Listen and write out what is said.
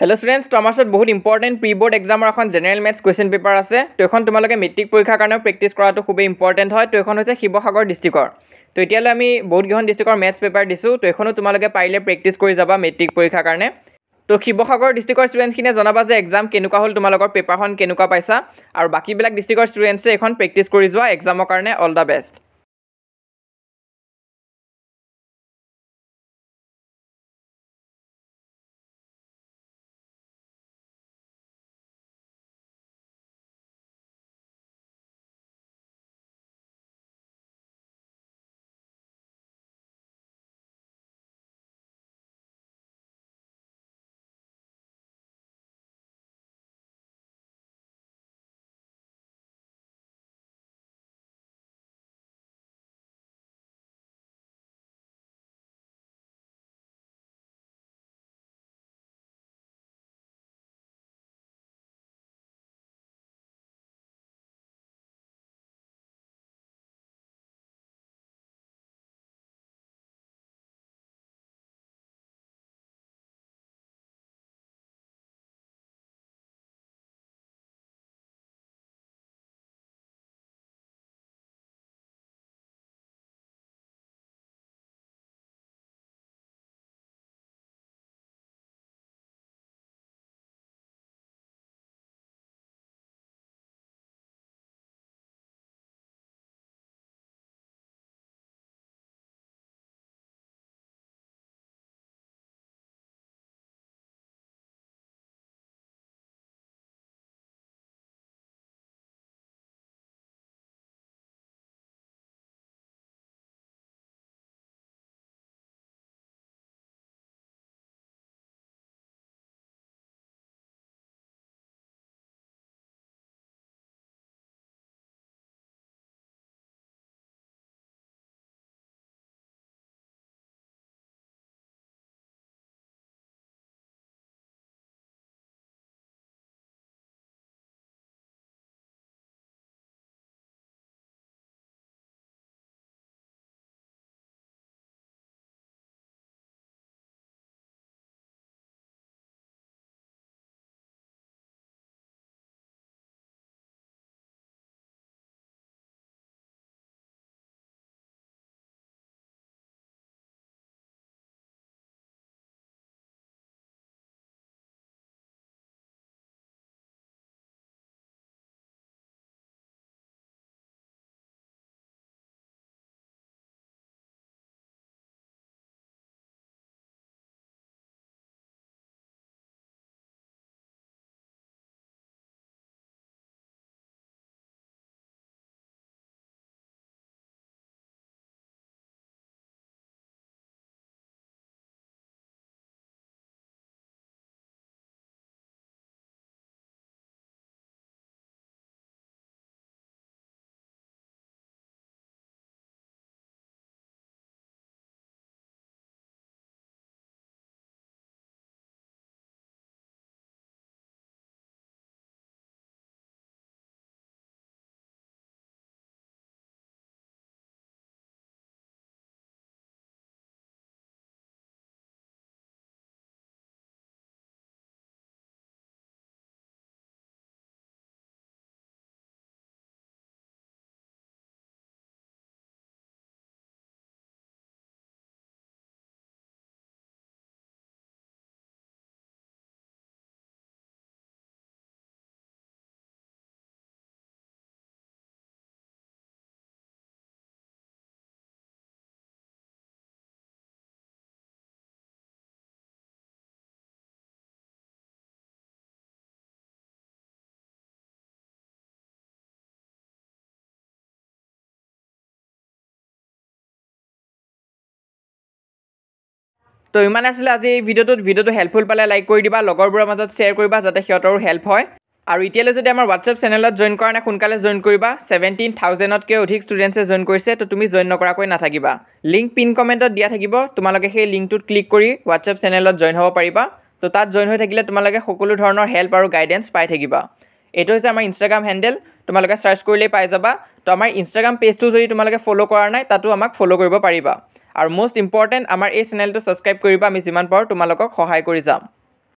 Hello students, तो आमार बहुत इम्पर्टेन्ट प्री बोर्ड एग्जाমৰ এখন জেনেৰেল মেথছ কুৱেশ্যন পেপাৰ আছে। তো এখন তোমালোকে মেট্ৰিক পৰীক্ষাৰ কাৰণে প্ৰেক্টিছ কৰাটো খুবেই ইম্পৰ্টেণ্ট হয়। তো এখন হৈছে শিৱসাগৰ ডিষ্ট্ৰিক্টৰ। তো এতিয়ালৈ আমি বহুতকেইখন ডিষ্ট্ৰিক্টৰ মেথছ পেপাৰ দিছোঁ। তো এখনো তোমালোকে পাৰিলে প্ৰেক্টিছ কৰি যাবা মেট্ৰিক পৰীক্ষাৰ কাৰণে। তো শিৱসাগৰ ডিষ্ট্ৰিক্টৰ ষ্টুডেণ্টখিনিয়ে জনাবা যে এক্সাম কেনেকুৱা হ'ল, তোমালোকৰ পেপাৰখন কেনেকুৱা পাইছা, আৰু বাকীবিলাক ডিষ্ট্ৰিক্টৰ ষ্টুডেণ্টছে এখন প্ৰেক্টিছ কৰি যোৱা এক্সামৰ কাৰণে। All the best. তো ইমান আছিলে আজি এই ভিডিঅ'টো হেল্পফুল পালে লাইক কৰি দিবা, লগৰবোৰৰ মাজত শ্বেয়াৰ কৰিবা যাতে সিহঁতৰো হেল্প হয়। আৰু এতিয়ালৈ যদি আমাৰ হোৱাটছএপ চেনেলত জইন কৰা নাই, সোনকালে জইন কৰিবা। 17,000তকৈ অধিক ষ্টুডেণ্টছে জইন কৰিছে। তো তুমি জইন নকৰাকৈ নাথাকিবা। লিংক পিন কমেণ্টত দিয়া থাকিব, তোমালোকে সেই লিংকটোত ক্লিক কৰি হোৱাটছএপ চেনেলত জইন হ'ব পাৰিবা। তো তাত জইন হৈ থাকিলে তোমালোকে সকলো ধৰণৰ হেল্প আৰু গাইডেঞ্চ পাই থাকিবা। এইটো হৈছে আমাৰ ইনষ্টাগ্ৰাম হেণ্ডেল, তোমালোকে চাৰ্চ কৰিলেই পাই যাবা। তো আমাৰ ইনষ্টাগ্ৰাম পেজটো যদি তোমালোকে ফ'ল' কৰা নাই, তাতো আমাক ফ'ল' কৰিব পাৰিবা। আৰু মষ্ট ইম্পৰ্টেণ্ট, আমাৰ এই চেনেলটো ছাবস্ক্ৰাইব কৰিবা, আমি যিমান পাৰোঁ তোমালোকক সহায় কৰি যাম।